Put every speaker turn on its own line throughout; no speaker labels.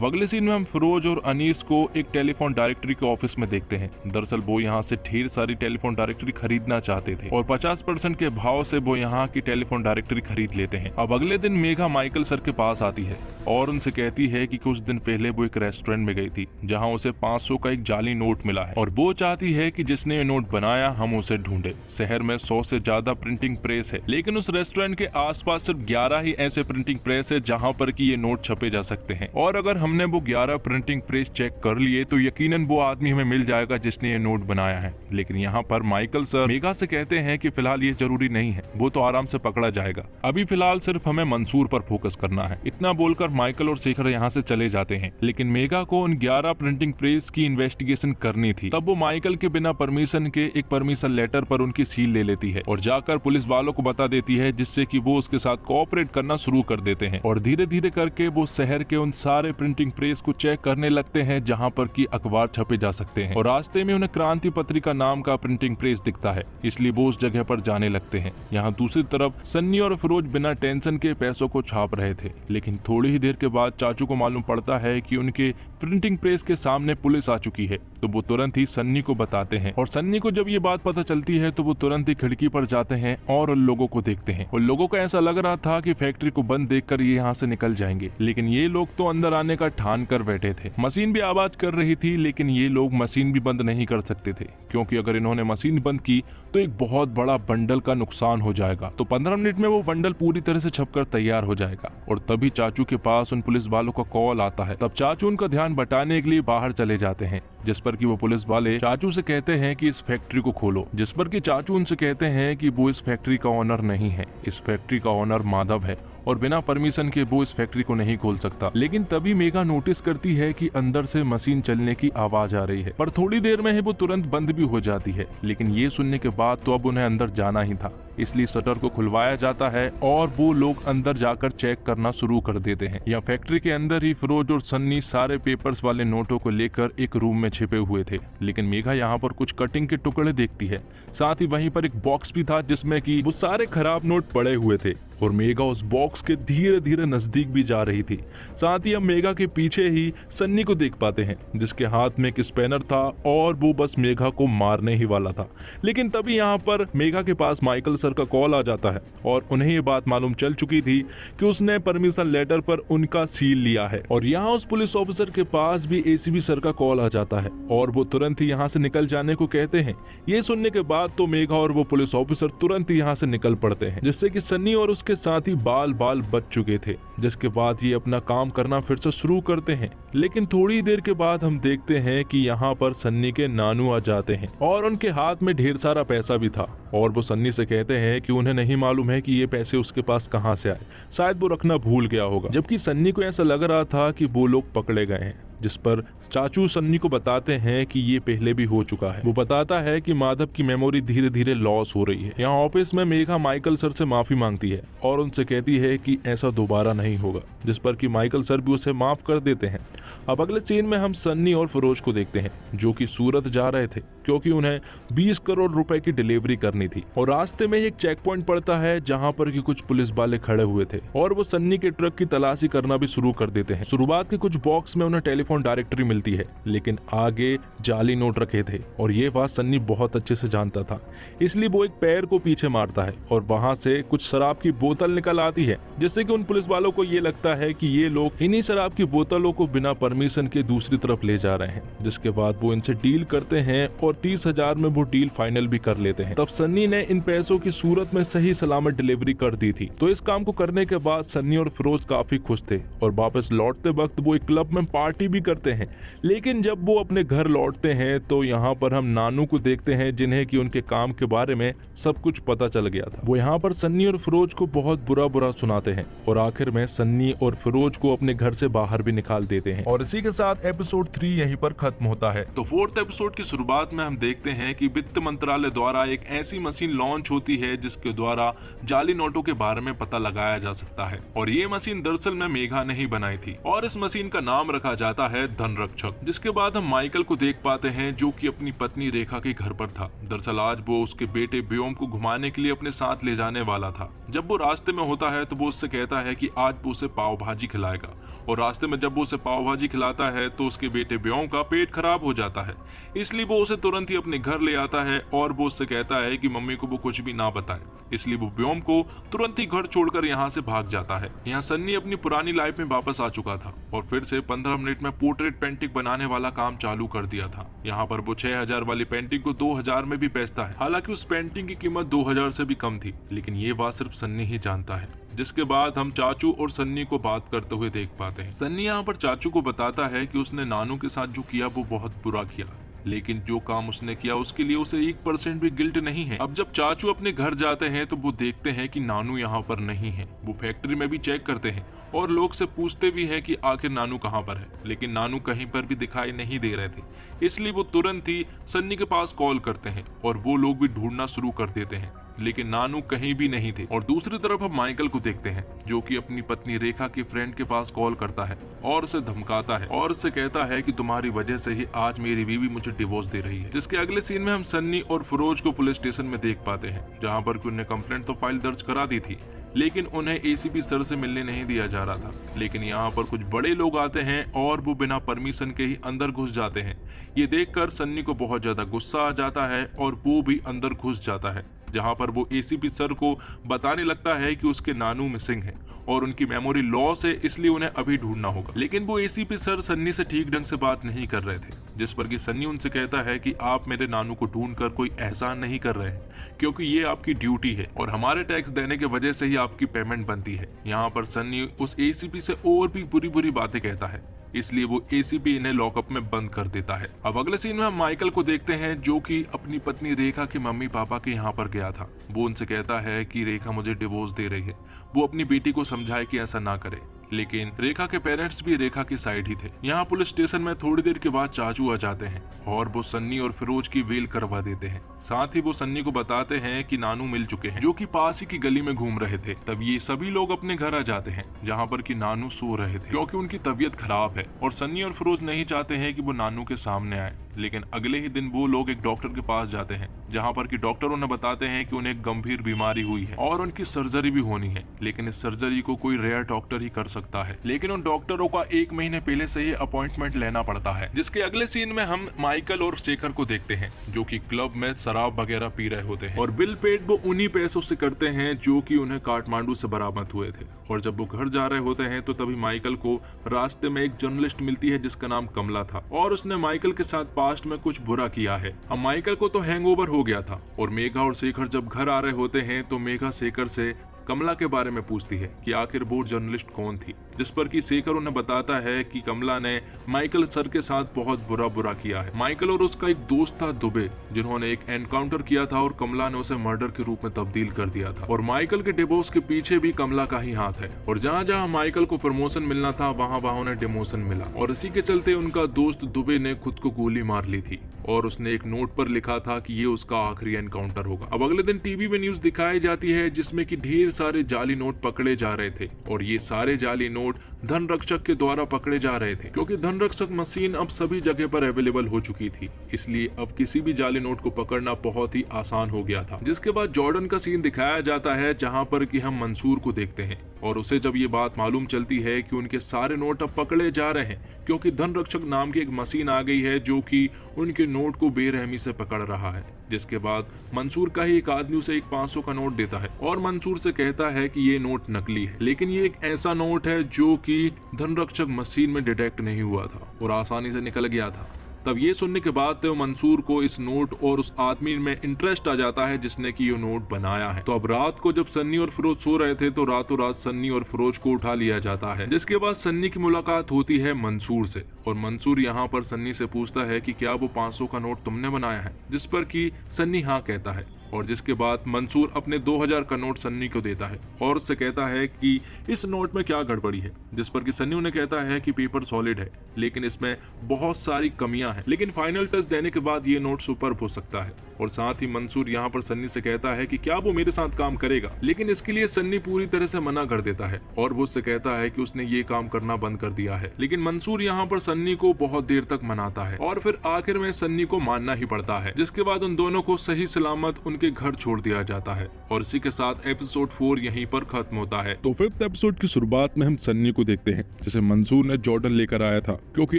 अब अगले सीन में हम फिरोज और अनीस को एक टेलीफोन डायरेक्टरी के ऑफिस में देखते हैं। दरअसल वो यहाँ से ढेर सारी टेलीफोन डायरेक्टरी खरीदना चाहते थे और 50% के भाव से वो यहाँ की टेलीफोन डायरेक्टरी खरीद लेते हैं। अब अगले दिन मेघा माइकल सर के पास आती है और उनसे कहती है कि कुछ दिन पहले वो एक रेस्टोरेंट में गई थी जहाँ उसे 500 का एक जाली नोट मिला है और वो चाहती है कि जिसने ये नोट बनाया हम उसे ढूंढे। शहर में 100 से ज्यादा प्रिंटिंग प्रेस है, लेकिन उस रेस्टोरेंट के आसपास सिर्फ 11 ही ऐसे प्रिंटिंग प्रेस है जहाँ पर कि ये नोट छपे जा सकते हैं। और अगर हमने वो 11 प्रिंटिंग प्रेस चेक कर लिए तो यकीनन वो आदमी हमें मिल जाएगा जिसने ये नोट बनाया है। लेकिन यहाँ पर माइकल सर मेघा से कहते हैं कि फिलहाल ये जरूरी नहीं है, वो तो आराम से पकड़ा जाएगा, अभी फिलहाल सिर्फ हमें मंसूर पर फोकस करना है। इतना बोलकर माइकल और शेखर यहाँ से चले जाते हैं। लेकिन मेघा को उन 11 प्रिंटिंग प्रेस की इन्वेस्टिगेशन करनी थी। तब वो माइकल के बिना परमिशन के एक परमिशन लेटर पर उनकी सील ले लेती है और जाकर पुलिस वालों को बता देती है, जिससे कि वो उसके साथ कोऑपरेट करना शुरू कर देते हैं। और धीरे धीरे करके वो शहर के उन सारे प्रिंटिंग प्रेस को चेक करने लगते हैं जहाँ पर कि अखबार छपे जा सकते हैं। और रास्ते में उन्हें क्रांति पत्रिका नाम का प्रिंटिंग प्रेस दिखता है, इसलिए वो उस जगह पर जाने लगते हैं। यहाँ दूसरी तरफ सन्नी और फिरोज बिना टेंशन के पैसों को छाप रहे थे। लेकिन थोड़ी ही देर के बाद चाचू को मालूम पड़ता है कि उनके प्रिंटिंग प्रेस के सामने पुलिस आ चुकी है, तो वो तुरंत ही सन्नी को बताते हैं। और सन्नी को जब ये बात पता चलती है तो वो तुरंत ही खिड़की पर जाते हैं और उन लोगों को देखते हैं। उन लोगों को ऐसा लग रहा था कि फैक्ट्री को बंद देखकर ये यहाँ से निकल जाएंगे, लेकिन ये लोग तो अंदर आने का ठान कर बैठे थे। मशीन भी आवाज कर रही थी, लेकिन ये लोग मशीन भी बंद नहीं कर सकते थे, क्योंकि अगर इन्होंने मशीन बंद की तो एक बहुत बड़ा बंडल का नुकसान हो जाएगा। तो 15 मिनट में वो बंडल पूरी तरह से छपकर तैयार हो जाएगा। और तभी चाचू के पास उन पुलिस वालों का कॉल आता है। तब चाचू उनका ध्यान बटाने के लिए बाहर चले जाते हैं, जिस पर कि वो पुलिस वाले चाचू से कहते हैं कि इस फैक्ट्री को खोलो। जिस पर कि चाचू उनसे कहते हैं कि वो इस फैक्ट्री का ओनर नहीं है, इस फैक्ट्री का ओनर माधव है और बिना परमिशन के वो इस फैक्ट्री को नहीं खोल सकता। लेकिन तभी मेघा नोटिस करती है कि अंदर से मशीन चलने की आवाज आ रही है, पर थोड़ी देर में ही वो तुरंत बंद भी हो जाती है। लेकिन ये सुनने के बाद तो अब उन्हें अंदर जाना ही था, इसलिए शटर को खुलवाया जाता है और वो लोग अंदर जाकर चेक करना शुरू कर देते हैं। यहाँ फैक्ट्री के अंदर ही फिरोज और सन्नी सारे पेपर्स वाले नोटों को लेकर एक रूम में छिपे हुए थे। लेकिन मेघा यहाँ पर कुछ कटिंग के टुकड़े देखती है, साथ ही वहीं पर एक बॉक्स भी था जिसमें कि वो सारे खराब नोट पड़े हुए थे। और मेघा उस बॉक्स के धीरे धीरे नजदीक भी जा रही थी। साथ ही हम मेघा के पीछे ही सन्नी को देख पाते हैं, जिसके हाथ में एक स्पैनर था और वो बस मेघा को मारने ही वाला था। लेकिन तभी यहाँ पर मेघा के पास माइकल सर का कॉल आ जाता है और उन्हें ये बात मालूम चल चुकी थी कि उसने परमिशन लेटर पर उनका सील लिया है। और यहाँ उस पुलिस ऑफिसर के पास भी एसीपी सर का कॉल आ जाता है और वो तुरंत ही यहाँ से निकल जाने को कहते हैं। ये सुनने के बाद तो मेघा और वो पुलिस ऑफिसर तुरंत ही यहाँ से निकल पड़ते हैं, जिससे कि सन्नी और उसके साथ ही बाल बच चुके थे। जिसके बाद ये अपना काम करना फिर से शुरू करते हैं। लेकिन थोड़ी देर के बाद हम देखते हैं कि यहाँ पर सन्नी के नानू आ जाते हैं और उनके हाथ में ढेर सारा पैसा भी था। और वो सन्नी से कहते हैं कि उन्हें नहीं मालूम है कि ये पैसे उसके पास कहाँ से आए, शायद वो रखना भूल गया होगा। जबकि सन्नी को ऐसा लग रहा था कि वो लोग पकड़े गए हैं, जिस पर चाचू सन्नी को बताते हैं कि ये पहले भी हो चुका है। वो बताता है कि माधव की मेमोरी धीरे धीरे लॉस हो रही है। यहाँ ऑफिस में मेघा माइकल सर से माफी मांगती है और उनसे कहती है कि ऐसा दोबारा नहीं होगा, जिस पर कि माइकल सर भी उसे माफ कर देते हैं। अब अगले सीन में हम सन्नी और फिरोज को देखते हैं, जो कि सूरत जा रहे थे क्योंकि उन्हें 20 करोड़ रुपए की डिलीवरी करनी थी। और रास्ते में एक चेक पॉइंट पड़ता है जहाँ पर कि कुछ पुलिस वाले खड़े हुए थे और वो सन्नी के ट्रक की तलाशी करना भी शुरू कर देते हैं। शुरुआत के कुछ बॉक्स में उन्हें टेलीफोन डायरेक्टरी मिलती है, लेकिन आगे जाली नोट रखे थे और ये बात सन्नी बहुत अच्छे से जानता था। इसलिए वो एक पैर को पीछे मारता है और वहां से कुछ शराब की बोतल निकल आती है, जिससे कि उन पुलिस वालों को ये लगता है कि ये लोग इन्हीं शराब की बोतलों को बिना परमिशन के दूसरी तरफ ले जा रहे हैं। जिसके बाद वो इनसे डील करते हैं और 30,000 में वो डील फाइनल भी कर लेते हैं। तब सन्नी ने इन पैसों की सूरत में सही सलामत डिलीवरी कर दी थी। तो इस काम को करने के बाद सन्नी और फिरोज काफी खुश थे और वापस लौटते वक्त वो एक क्लब में पार्टी भी करते हैं। लेकिन जब वो अपने घर लौटते हैं तो यहाँ पर हम नानू को देखते हैं, जिन्हें कि उनके काम के बारे में सब कुछ पता चल गया था। वो यहाँ पर सन्नी और फिरोज को बहुत बुरा सुनाते हैं और आखिर में सन्नी और फिरोज को अपने घर से बाहर भी निकाल देते हैं। और इसी के साथ एपिसोड 3 यहीं पर खत्म होता है। तो 4th एपिसोड की शुरुआत में हम देखते हैं कि वित्त मंत्रालय द्वारा एक ऐसी मशीन लॉन्च होती है जिसके द्वारा जाली नोटों के बारे में पता लगाया जा सकता है। और ये मशीन दरअसल में मेघा ने ही बनाई थी और इस मशीन का नाम रखा जाता है धनरक्षक। जिसके बाद हम माइकल को देख पाते हैं, जो कि अपनी पत्नी रेखा के घर पर था। दरअसल आज वो उसके बेटे व्योम को घुमाने के लिए अपने साथ ले जाने वाला था। जब वो रास्ते में होता है तो वो उससे कहता है कि आज वो उसे पाव भाजी खिलाएगा और रास्ते में जब वो उसे पाव भाजी खिलाता है तो उसके बेटे ब्योम का पेट खराब हो जाता है। इसलिए वो उसे तुरंत ही अपने घर ले आता है और वो उससे कहता है कि मम्मी को वो कुछ भी ना बताए। इसलिए वो ब्योम को तुरंत ही घर छोड़कर यहाँ से भाग जाता है। यहाँ सन्नी अपनी पुरानी लाइफ में वापस आ चुका था और फिर से 15 मिनट में पोर्ट्रेट पेंटिंग बनाने वाला काम चालू कर दिया था। यहाँ पर वो 6000 वाली पेंटिंग को 2000 में भी बेचता है। हालांकि उस पेंटिंग की कीमत 2000 से भी कम थी, लेकिन ये बात सिर्फ सन्नी ही जानता है। जिसके बाद हम चाचू और सन्नी को बात करते हुए देख पाते हैं। सन्नी यहाँ पर चाचू को बताता है कि उसने नानू के साथ जो किया वो बहुत बुरा किया, लेकिन जो काम उसने किया उसके लिए उसे 1% भी गिल्ट नहीं है। अब जब चाचू अपने घर जाते हैं तो वो देखते हैं कि नानू यहाँ पर नहीं है। वो फैक्ट्री में भी चेक करते हैं और लोग से पूछते भी हैं कि आखिर नानू कहाँ पर है, लेकिन नानू कहीं पर भी दिखाई नहीं दे रहे थे। इसलिए वो तुरंत ही सन्नी के पास कॉल करते हैं और वो लोग भी ढूंढना शुरू कर देते हैं, लेकिन नानू कहीं भी नहीं थे। और दूसरी तरफ हम माइकल को देखते हैं जो कि अपनी पत्नी रेखा के फ्रेंड के पास कॉल करता है और उसे धमकाता है और उसे कहता है कि तुम्हारी वजह से ही आज मेरी बीवी मुझे डिवोर्स दे रही है। जिसके अगले सीन में हम सन्नी और फिरोज को पुलिस स्टेशन में देख पाते हैं, जहाँ पर उन्हें कंप्लेंट तो फाइल दर्ज करा दी थी, लेकिन उन्हें एसीपी सर से मिलने नहीं दिया जा रहा था। लेकिन यहाँ पर कुछ बड़े लोग आते हैं और वो बिना परमिशन के ही अंदर घुस जाते हैं। ये देखकर सन्नी को बहुत ज्यादा गुस्सा आ जाता है और वो भी अंदर घुस जाता है, जहाँ पर वो एसीपी सर को बताने लगता है कि उसके नानू मिसिंग है और उनकी मेमोरी लॉस है, इसलिए उन्हें अभी ढूंढना होगा। लेकिन वो एसीपी सर सन्नी से ठीक ढंग से बात नहीं कर रहे थे, जिस पर कि सन्नी उनसे कहता है कि आप मेरे नानू को ढूंढकर कोई एहसान नहीं कर रहे हैं, क्योंकि ये आपकी ड्यूटी है और हमारे टैक्स देने के वजह से ही आपकी पेमेंट बनती है। यहाँ पर सन्नी उस एसीपी से और भी बुरी बुरी बातें कहता है, इसलिए वो एसीपी इन्हें लॉकअप में बंद कर देता है। अब अगले सीन में हम माइकल को देखते हैं जो कि अपनी पत्नी रेखा के मम्मी पापा के यहाँ पर गया था। वो उनसे कहता है कि रेखा मुझे डिवोर्स दे रही है, वो अपनी बेटी को समझाए कि ऐसा ना करे, लेकिन रेखा के पेरेंट्स भी रेखा की साइड ही थे। यहाँ पुलिस स्टेशन में थोड़ी देर के बाद चाचू आ जाते हैं और वो सन्नी और फिरोज की वेल करवा देते हैं। साथ ही वो सन्नी को बताते हैं कि नानू मिल चुके हैं, जो कि पास ही की गली में घूम रहे थे। तब ये सभी लोग अपने घर आ जाते हैं, जहाँ पर कि नानू सो रहे थे क्योंकि उनकी तबीयत खराब है और सन्नी और फिरोज नहीं चाहते हैं कि वो नानू के सामने आए। लेकिन अगले ही दिन वो लोग एक डॉक्टर के पास जाते हैं, जहाँ पर कि डॉक्टर उन्हें बताते हैं कि उन्हें गंभीर बीमारी हुई है और उनकी सर्जरी भी होनी है, लेकिन इस सर्जरी को कोई रेयर डॉक्टर ही कर सकता है। लेकिन उन डॉक्टरों का 1 महीने पहले से ही अपॉइंटमेंट लेना पड़ता है। जिसके अगले सीन में हम माइकल और शेखर को देखते हैं जो कि क्लब में शराब वगैरह पी रहे होते हैं और बिल पेड वो उन्हीं पैसों से करते हैं जो कि उन्हें काठमांडू से बरामद हुए थे। और जब वो घर जा रहे होते हैं तो तभी माइकल को रास्ते में एक जर्नलिस्ट मिलती है जिसका नाम कमला था और उसने माइकल के साथ पास्ट में कुछ बुरा किया है। अब माइकल को तो हैंगओवर हो गया था और मेघा और शेखर जब घर आ रहे होते हैं तो मेघा शेखर से कमला के बारे में पूछती है कि आखिर वो जर्नलिस्ट कौन थी, जिस पर कि शेखर उन्हें बताता है कि कमला ने माइकल सर के साथ बहुत बुरा किया है। माइकल और उसका एक दोस्त था दुबे, जिन्होंने एक एनकाउंटर किया था और कमला ने उसे मर्डर के रूप में तब्दील कर दिया था। और माइकल के डिवोर्स के पीछे भी कमला का ही हाथ है और जहाँ जहाँ माइकल को प्रमोशन मिलना था वहाँ उन्हें डिमोशन मिला और इसी के चलते उनका दोस्त दुबे ने खुद को गोली मार ली थी और उसने एक नोट पर लिखा था कि ये उसका आखिरी एनकाउंटर होगा। अब अगले दिन टीवी में न्यूज दिखाई जाती है जिसमें कि ढेर सारे जाली नोट पकड़े जा रहे थे और ये सारे जाली नोट धन रक्षक के द्वारा पकड़े जा रहे थे, क्योंकि धन रक्षक मशीन अब सभी जगह पर अवेलेबल हो चुकी थी। इसलिए अब किसी भी जाली नोट को पकड़ना बहुत ही आसान हो गया था। जिसके बाद जॉर्डन का सीन दिखाया जाता है जहां पर कि हम मंसूर को देखते हैं और उसे जब ये बात मालूम चलती है कि उनके सारे नोट अब पकड़े जा रहे हैं क्योंकि धन रक्षक नाम की एक मशीन आ गई है जो कि उनके नोट को बेरहमी से पकड़ रहा है। जिसके बाद मंसूर का ही एक आदमी उसे एक 500 का नोट देता है और मंसूर से कहता है कि ये नोट नकली है, लेकिन ये एक ऐसा नोट है जो कि धन रक्षक मशीन में डिटेक्ट नहीं हुआ था और आसानी से निकल गया था। तब ये सुनने के बाद तो मंसूर को इस नोट और उस आदमी में इंटरेस्ट आ जाता है जिसने कि ये नोट बनाया है। तो अब रात को जब सन्नी और फिरोज सो रहे थे तो रातों रात सन्नी और फिरोज को उठा लिया जाता है। जिसके बाद सन्नी की मुलाकात होती है मंसूर से और मंसूर यहाँ पर सन्नी से पूछता है कि क्या वो 500 का नोट तुमने बनाया है, जिस पर कि सन्नी हाँ कहता है। और जिसके बाद मंसूर अपने 2000 का नोट सन्नी को देता है और उससे कहता है कि इस नोट में क्या गड़बड़ी है, जिस पर कि सन्नी उन्हें कहता है कि पेपर सॉलिड है लेकिन इसमें बहुत सारी कमियां हैं, लेकिन फाइनल टच देने के बाद ये नोट सुपर्ब हो सकता है। और साथ ही मंसूर यहाँ पर सन्नी से कहता है कि क्या वो मेरे साथ काम करेगा, लेकिन इसके लिए सन्नी पूरी तरह से मना कर देता है और वो उससे कहता है कि उसने ये काम करना बंद कर दिया है। लेकिन मंसूर यहाँ पर सन्नी को बहुत देर तक मनाता है और फिर आखिर में सन्नी को मानना ही पड़ता है। जिसके बाद उन दोनों को सही सलामत उनके उनके घर छोड़ दिया जाता है और इसी के साथ एपिसोड 4 यहीं पर खत्म होता है। तो 5th एपिसोड की शुरुआत में हम सन्नी को देखते हैं जिसे मंसूर ने जॉर्डन लेकर आया था क्योंकि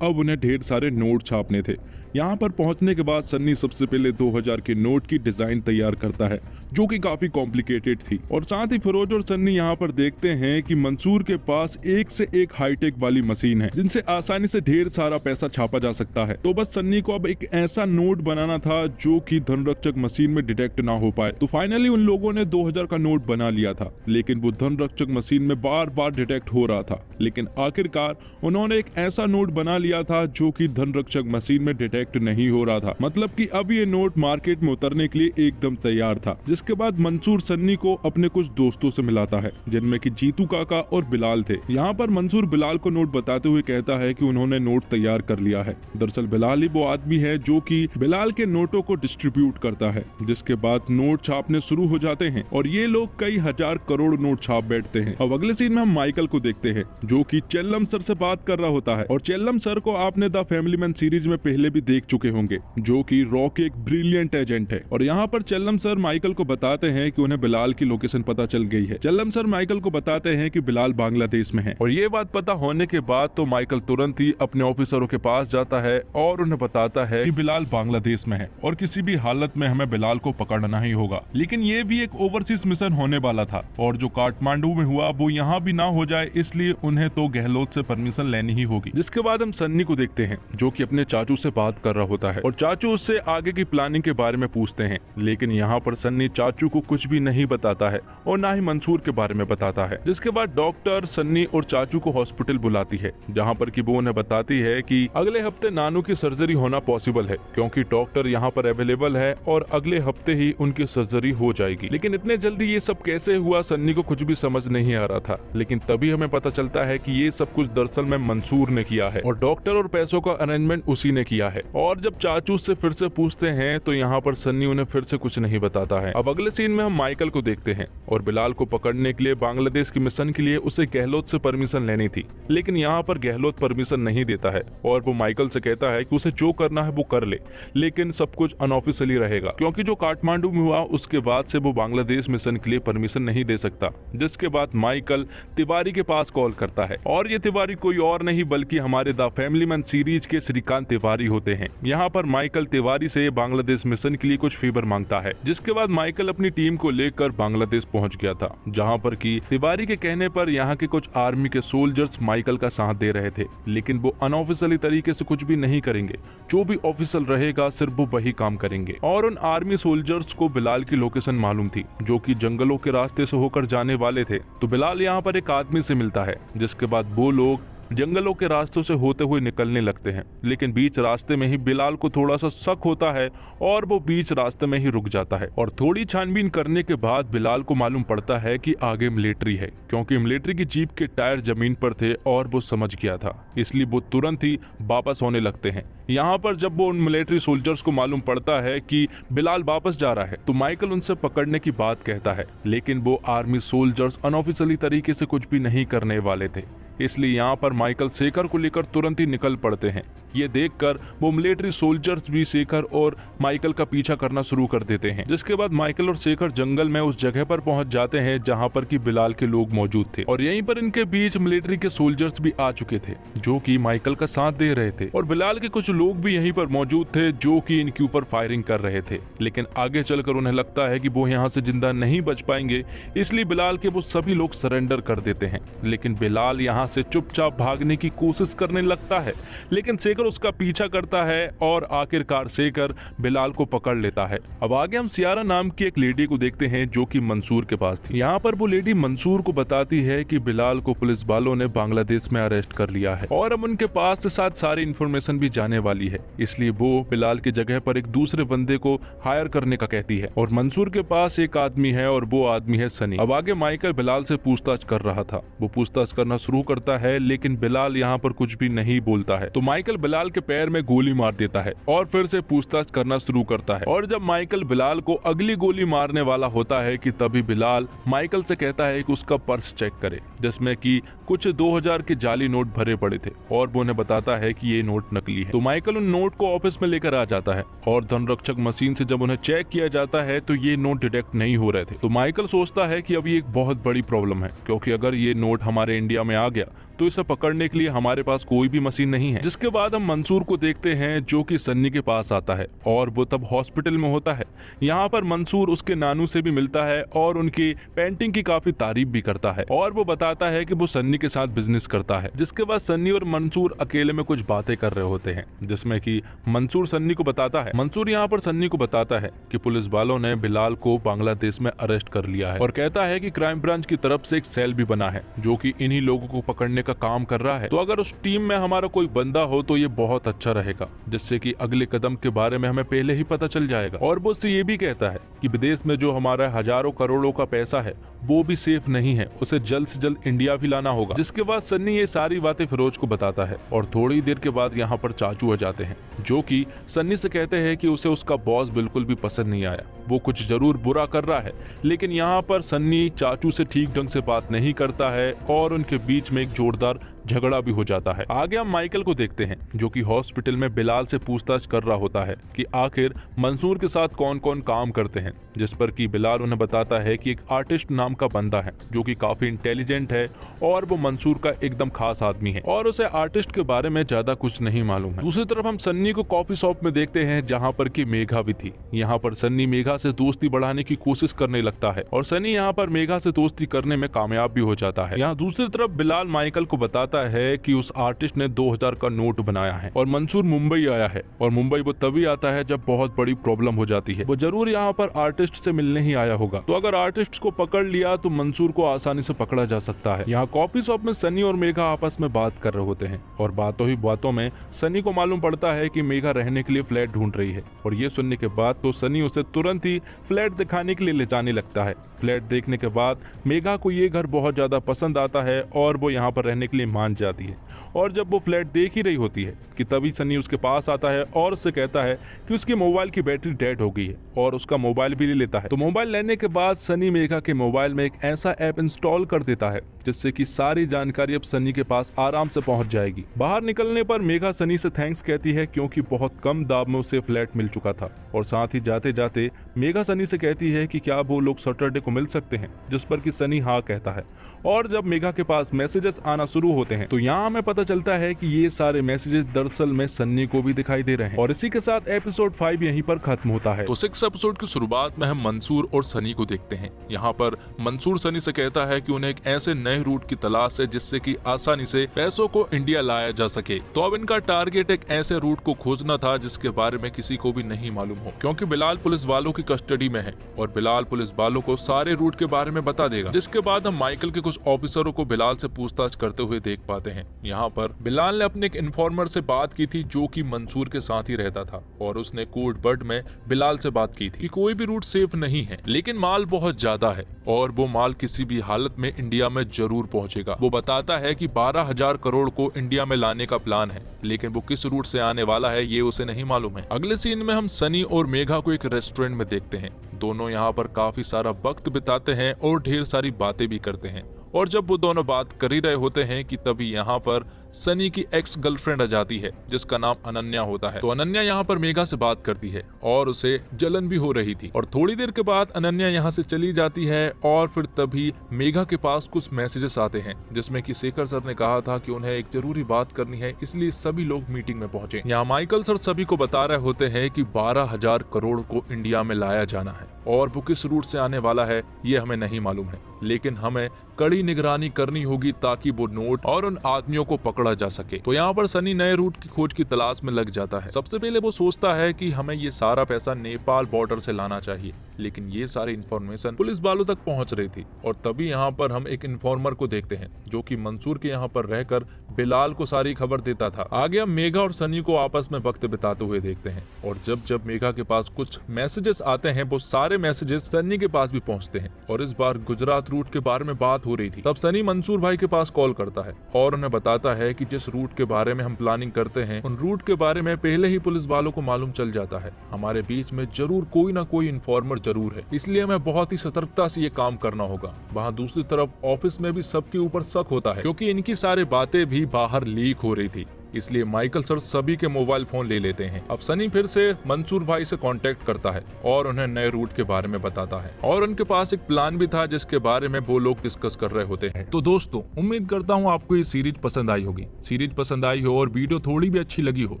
अब उन्हें ढेर सारे नोट छापने थे। यहाँ पर पहुंचने के बाद सन्नी सबसे पहले 2000 के नोट की डिजाइन तैयार करता है जो कि काफी कॉम्प्लिकेटेड थी और साथ ही फिरोज और सन्नी यहाँ पर देखते हैं कि मंसूर के पास एक से एक हाईटेक वाली मशीन है जिनसे आसानी से ढेर सारा पैसा छापा जा सकता है। तो बस सन्नी को अब एक ऐसा नोट बनाना था जो कि धनरक्षक मशीन में डिटेक्ट ना हो पाए। तो फाइनली उन लोगों ने 2000 का नोट बना लिया था लेकिन वो धनरक्षक मशीन में बार बार डिटेक्ट हो रहा था। लेकिन आखिरकार उन्होंने एक ऐसा नोट बना लिया था जो कि धनरक्षक मशीन में डिटेक्ट नहीं हो रहा था, मतलब कि अब ये नोट मार्केट में उतरने के लिए एकदम तैयार था। जिसके बाद मंसूर सन्नी को अपने कुछ दोस्तों से मिलाता है जिनमें कि जीतू काका और बिलाल थे। यहाँ पर मंसूर बिलाल को नोट बताते हुए कहता है कि उन्होंने नोट तैयार कर लिया है। दरअसल बिलाल ही वो आदमी है जो कि बिलाल के नोटों को डिस्ट्रीब्यूट करता है। जिसके बाद नोट छापने शुरू हो जाते हैं और ये लोग कई हजार करोड़ नोट छाप बैठते हैं। अब अगले सीन में हम माइकल को देखते हैं जो कि चेल्लम सर से बात कर रहा होता है और चेल्लम सर को आपने द फैमिली मैन सीरीज में पहले भी देख चुके होंगे जो कि रॉ के एक ब्रिलियंट एजेंट है। और यहाँ पर चेल्लम सर माइकल को बताते हैं कि उन्हें बिलाल की लोकेशन पता चल गई है। चेल्लम सर माइकल को बताते हैं कि बिलाल बांग्लादेश में है और ये बात पता होने के बाद तो माइकल तुरंत ही अपने ऑफिसरों के पास जाता है और उन्हें बताता है कि बिलाल बांग्लादेश में है और किसी भी हालत में हमें बिलाल को पकड़ना ही होगा। लेकिन ये भी एक ओवरसीज मिशन होने वाला था और जो काठमांडू में हुआ वो यहाँ भी ना हो जाए इसलिए उन्हें तो गहलोत से परमिशन लेनी ही होगी। जिसके बाद हम सन्नी को देखते हैं जो कि अपने चाचू से बात कर रहा होता है और चाचू उससे आगे की प्लानिंग के बारे में पूछते हैं। लेकिन यहाँ पर सन्नी चाचू को कुछ भी नहीं बताता है और ना ही मंसूर के बारे में बताता है। जिसके बाद डॉक्टर सन्नी और चाचू को हॉस्पिटल बुलाती है जहाँ पर कि वो उन्हें बताती है कि अगले हफ्ते नानू की सर्जरी होना पॉसिबल है क्योंकि डॉक्टर यहाँ पर अवेलेबल है और अगले हफ्ते ही उनकी सर्जरी हो जाएगी। लेकिन इतने जल्दी ये सब कैसे हुआ सन्नी को कुछ भी समझ नहीं आ रहा था। लेकिन तभी हमें पता चलता है कि ये सब कुछ दरअसल में मंसूर ने किया है और डॉक्टर और पैसों का अरेंजमेंट उसी ने किया है। और जब चाचू से फिर से पूछते हैं तो यहाँ पर सन्नी उन्हें फिर से कुछ नहीं बताता है। अब अगले सीन में हम माइकल को देखते हैं और बिलाल को पकड़ने के लिए बांग्लादेश की मिशन के लिए उसे गहलोत से परमिशन लेनी थी। लेकिन यहाँ पर गहलोत परमिशन नहीं देता है और वो माइकल से कहता है कि उसे जो करना है वो कर ले लेकिन सब कुछ अनऑफिशियली रहेगा क्योंकि जो काठमांडू में हुआ उसके बाद से वो बांग्लादेश मिशन के लिए परमिशन नहीं दे सकता। जिसके बाद माइकल तिवारी के पास कॉल करता है और ये तिवारी कोई और नहीं बल्कि हमारे द फैमिली मैन सीरीज के श्रीकांत तिवारी होते हैं। यहाँ पर माइकल तिवारी से बांग्लादेश मिशन के लिए कुछ फेवर मांगता है। जिसके बाद माइकल अपनी टीम को लेकर बांग्लादेश पहुंच गया था जहाँ पर कि तिवारी के कहने पर यहाँ के कुछ आर्मी के सोल्जर्स माइकल का साथ दे रहे थे। लेकिन वो अनऑफिशियली तरीके से कुछ भी नहीं करेंगे, जो भी ऑफिशियल रहेगा सिर्फ वो वही काम करेंगे। और उन आर्मी सोल्जर्स को बिलाल की लोकेशन मालूम थी जो कि जंगलों के रास्ते से होकर जाने वाले थे। तो बिलाल यहाँ पर एक आदमी से मिलता है जिसके बाद वो लोग जंगलों के रास्तों से होते हुए निकलने लगते हैं। लेकिन बीच रास्ते में ही बिलाल को थोड़ा सा शक होता है और वो बीच रास्ते में ही रुक जाता है और थोड़ी छानबीन करने के बाद बिलाल को मालूम पड़ता है कि आगे मिलिट्री है क्योंकि मिलिट्री की जीप के टायर जमीन पर थे और वो समझ गया था, इसलिए वो तुरंत ही वापस होने लगते हैं। यहाँ पर जब वो उन मिलिट्री सोल्जर्स को मालूम पड़ता है कि बिलाल वापस जा रहा है तो माइकल उनसे पकड़ने की बात कहता है। लेकिन वो आर्मी सोल्जर्स अनऑफिशियली तरीके से कुछ भी नहीं करने वाले थे, इसलिए यहाँ पर माइकल शेखर को लेकर तुरंत ही निकल पड़ते हैं। ये देखकर वो मिलिट्री सोल्जर्स भी शेखर और माइकल का पीछा करना शुरू कर देते हैं। जिसके बाद माइकल और शेखर जंगल में उस जगह पर पहुंच जाते हैं जहां पर कि बिलाल के लोग मौजूद थे और यहीं पर इनके बीच मिलिट्री के सोल्जर्स भी आ चुके थे जो कि माइकल का साथ दे रहे थे और बिलाल के कुछ लोग भी यहीं पर मौजूद थे जो कि इनके ऊपर फायरिंग कर रहे थे। लेकिन आगे चलकर उन्हें लगता है कि वो यहाँ से जिंदा नहीं बच पाएंगे, इसलिए बिलाल के वो सभी लोग सरेंडर कर देते हैं। लेकिन बिलाल यहाँ से चुपचाप भागने की कोशिश करने लगता है लेकिन शेखर उसका पीछा करता है और आखिरकार शेखर बिलाल को पकड़ लेता है। अब आगे हम सियारा नाम की एक लेडी को देखते हैं जो कि मंसूर के पास थी। यहाँ पर वो लेडी मंसूर को बताती है कि बिलाल को पुलिस वालों ने बांग्लादेश में अरेस्ट कर लिया है और अब उनके पास से साथ सारी इन्फॉर्मेशन भी जाने वाली है, इसलिए वो बिलाल की जगह पर एक दूसरे बंदे को हायर करने का कहती है। और मंसूर के पास एक आदमी है और वो आदमी है सनी। अब आगे माइकल बिलाल से पूछताछ कर रहा था, वो पूछताछ करना शुरू करता है लेकिन बिलाल यहाँ पर कुछ भी नहीं बोलता है। तो माइकल बिलाल बिलाल के पैर में गोली मार देता है और फिर से पूछताछ करना शुरू करता है। और जब माइकल बिलाल को अगली गोली मारने वाला होता है कि तभी बिलाल माइकल से कहता है कि उसका पर्स चेक करे, जिसमें कि कुछ 2000 के जाली नोट भरे पड़े थे और वो उन्हें बताता है कि ये नोट नकली है। तो माइकल उन नोट को ऑफिस में लेकर आ जाता है और धनरक्षक मशीन से जब उन्हें चेक किया जाता है तो ये नोट डिटेक्ट नहीं हो रहे थे। तो माइकल सोचता है कि अब ये एक बहुत बड़ी प्रॉब्लम है, क्योंकि अगर ये नोट हमारे इंडिया में आ गया तो इसे पकड़ने के लिए हमारे पास कोई भी मशीन नहीं है। जिसके बाद हम मंसूर को देखते हैं जो कि सन्नी के पास आता है और वो तब हॉस्पिटल में होता है। यहाँ पर मंसूर उसके नानू से भी मिलता है और उनकी पेंटिंग की काफी तारीफ भी करता है और वो बताता है कि वो सन्नी के साथ बिजनेस करता है। जिसके बाद सन्नी और मंसूर अकेले में कुछ बातें कर रहे होते हैं, जिसमें कि मंसूर सन्नी को बताता है मंसूर यहाँ पर सन्नी को बताता है कि पुलिस वालों ने बिलाल को बांग्लादेश में अरेस्ट कर लिया है और कहता है कि क्राइम ब्रांच की तरफ से एक सेल भी बना है जो कि इन्हीं लोगों को पकड़ने का काम कर रहा है। तो अगर उस टीम में हमारा कोई बंदा हो तो ये बहुत अच्छा रहेगा, जिससे कि अगले कदम के बारे में हमें पहले ही पता चल जाएगा। और वो उससे ये भी कहता है कि विदेश में जो हमारा हजारों करोड़ों का पैसा है वो भी सेफ नहीं है, उसे जल्द से जल्द इंडिया भी लाना होगा। जिसके बाद सन्नी ये सारी बातें फिरोज को बताता है और थोड़ी देर के बाद यहाँ पर चाचू आ जाते हैं जो कि सन्नी से कहते हैं कि उसे उसका बॉस बिल्कुल भी पसंद नहीं आया, वो कुछ जरूर बुरा कर रहा है। लेकिन यहाँ पर सन्नी चाचू से ठीक ढंग से बात नहीं करता है और उनके बीच में एक जोरदार झगड़ा भी हो जाता है। आगे हम माइकल को देखते हैं जो कि हॉस्पिटल में बिलाल से पूछताछ कर रहा होता है कि आखिर मंसूर के साथ कौन कौन काम करते हैं, जिस पर कि बिलाल उन्हें बताता है कि एक आर्टिस्ट नाम का बंदा है जो कि काफी इंटेलिजेंट है और वो मंसूर का एकदम खास आदमी है और उसे आर्टिस्ट के बारे में ज्यादा कुछ नहीं मालूम है। दूसरी तरफ हम सन्नी को कॉफी शॉप में देखते हैं जहाँ पर की मेघा भी थी। यहाँ पर सन्नी मेघा से दोस्ती बढ़ाने की कोशिश करने लगता है और सन्नी यहाँ पर मेघा से दोस्ती करने में कामयाब भी हो जाता है। यहाँ दूसरी तरफ बिलाल माइकल को बताता है कि उस आर्टिस्ट ने 2000 का नोट बनाया है और मंसूर मुंबई आया है और मुंबई वो तभी आता है जब बहुत बड़ी प्रॉब्लम हो जाती है। वो जरूर यहाँ पर आर्टिस्ट से मिलने ही आया होगा। तो अगर आर्टिस्ट को पकड़ लिया तो मंसूर को आसानी से पकड़ा जा सकता है। यहाँ कॉफी शॉप में सनी और मेघा आपस में बात कर रहे होते हैं और बातों ही बातों में सनी को मालूम पड़ता है कि मेघा रहने के लिए फ्लैट ढूंढ रही है और ये सुनने के बाद तो सनी उसे तुरंत ही फ्लैट दिखाने के लिए ले जाने लगता है। फ्लैट देखने के बाद मेघा को ये घर बहुत ज्यादा पसंद आता है और वो यहाँ पर रहने के लिए मान जाती है। और जब वो फ्लैट देख ही रही होती है कि तभी सनी उसके पास आता है और उससे कहता है कि उसके मोबाइल की बैटरी डेड हो गई है और उसका मोबाइल भी ले लेता है। तो मोबाइल लेने के बाद सनी मेघा के मोबाइल में एक ऐसा ऐप इंस्टॉल कर देता है जिससे कि सारी जानकारी अब सनी के पास आराम से पहुंच जाएगी। बाहर निकलने पर मेघा सनी से थैंक्स कहती है क्योंकि बहुत कम दाम में उसे फ्लैट मिल चुका था और साथ ही जाते जाते मेघा सनी से कहती है कि क्या वो लोग सैटरडे को मिल सकते हैं, जिस पर कि सनी हाँ कहता है। और जब मेघा के पास मैसेजेस आना शुरू होते हैं तो यहाँ हमें पता चलता है कि ये सारे मैसेजेस दरअसल में सन्नी को भी दिखाई दे रहे हैं। और इसी के साथ एपिसोड 5 यहीं पर खत्म होता है। तो 6 एपिसोड की शुरुआत में हम मंसूर और सनी को देखते हैं। यहाँ पर मंसूर सनी से कहता है कि उन्हें एक ऐसे नए रूट की तलाश है जिससे कि आसानी से पैसों को इंडिया लाया जा सके। तो अब इनका टारगेट एक ऐसे रूट को खोजना था जिसके बारे में किसी को भी नहीं मालूम हो, क्योंकि बिलाल पुलिस वालों की कस्टडी में है और बिलाल पुलिस वालों को सारे रूट के बारे में बता देगा। जिसके बाद हम माइकल के कुछ ऑफिसरों को बिलाल से पूछताछ करते हुए देख पाते हैं। यहाँ पर बिलाल ने अपने एक इन्फॉर्मर से बात की थी जो कि मंसूर के साथ ही रहता था और उसने कोड वर्ड में बिलाल से बात की थी कि कोई भी रूट सेफ नहीं है, लेकिन माल बहुत ज्यादा है और वो माल किसी भी हालत में इंडिया में जरूर पहुंचेगा। वो बताता है कि 12,000 करोड़ को इंडिया में लाने का प्लान है, लेकिन वो किस रूट से आने वाला है ये उसे नहीं मालूम है। अगले सीन में हम सनी और मेघा को एक रेस्टोरेंट में देखते हैं। दोनों यहाँ पर काफी सारा वक्त बिताते हैं और ढेर सारी बातें भी करते हैं। और जब वो दोनों बात कर ही रहे होते हैं कि तभी यहाँ पर सनी की एक्स गर्लफ्रेंड आ जाती है जिसका नाम अनन्या होता है। तो अनन्या यहाँ पर मेघा से बात करती है और उसे जलन भी हो रही थी और थोड़ी देर के बाद अनन्या यहाँ से चली जाती है और फिर तभी मेघा के पास कुछ मैसेजेस आते हैं जिसमें कि शेखर सर ने कहा था कि उन्हें एक जरूरी बात करनी है, इसलिए सभी लोग मीटिंग में पहुंचे। यहाँ माइकल सर सभी को बता रहे होते हैं कि 12,000 करोड़ को इंडिया में लाया जाना है और वो किस रूट से आने वाला है ये हमें नहीं मालूम है, लेकिन हमें कड़ी निगरानी करनी होगी ताकि वो नोट और उन आदमियों को पकड़ा जा सके। तो यहाँ पर सनी नए रूट की खोज की तलाश में लग जाता है। सबसे पहले वो सोचता है कि हमें ये सारा पैसा नेपाल बॉर्डर से लाना चाहिए, लेकिन ये सारी इन्फॉर्मेशन पुलिस वालों तक पहुंच रही थी। और तभी यहाँ पर हम एक इन्फॉर्मर को देखते हैं जो कि मंसूर के यहाँ पर रहकर बिलाल को सारी खबर देता था। आगे हम मेघा और सनी को आपस में वक्त बिताते हुए देखते हैं और जब मेघा के पास कुछ मैसेजेस आते हैं वो सारे मैसेजेस सनी के पास भी पहुंचते हैं। और इस बार गुजरात रूट के बारे में बात हो रही थी। तब सनी मंसूर भाई के पास कॉल करता है और उन्हें बताता है कि जिस रूट के बारे में हम प्लानिंग करते हैं उन रूट के बारे में पहले ही पुलिस वालों को मालूम चल जाता है। हमारे बीच में जरूर कोई ना कोई इन्फॉर्मर जरूर है, इसलिए हमें बहुत ही सतर्कता से ये काम करना होगा। वहाँ दूसरी तरफ ऑफिस में भी सबके ऊपर शक होता है क्योंकि इनकी सारी बातें भी बाहर लीक हो रही थी, इसलिए माइकल सर सभी के मोबाइल फोन ले लेते हैं। अब सनी फिर से मंसूर भाई से कांटेक्ट करता है और उन्हें नए रूट के बारे में बताता है और उनके पास एक प्लान भी था जिसके बारे में वो लोग डिस्कस कर रहे होते हैं। तो दोस्तों, उम्मीद करता हूँ आपको ये सीरीज पसंद आई होगी। सीरीज पसंद आई हो और वीडियो थोड़ी भी अच्छी लगी हो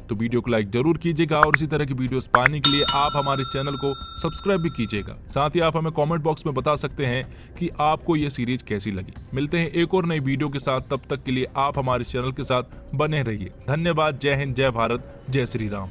तो वीडियो को लाइक जरूर कीजिएगा और इसी तरह की वीडियोस पाने के लिए आप हमारे चैनल को सब्सक्राइब भी कीजिएगा। साथ ही आप हमें कॉमेंट बॉक्स में बता सकते हैं कि आपको ये सीरीज कैसी लगी। मिलते हैं एक और नई वीडियो के साथ, तब तक के लिए आप हमारे चैनल के साथ बने रहिए। धन्यवाद। जय हिंद, जय भारत, जय श्री राम।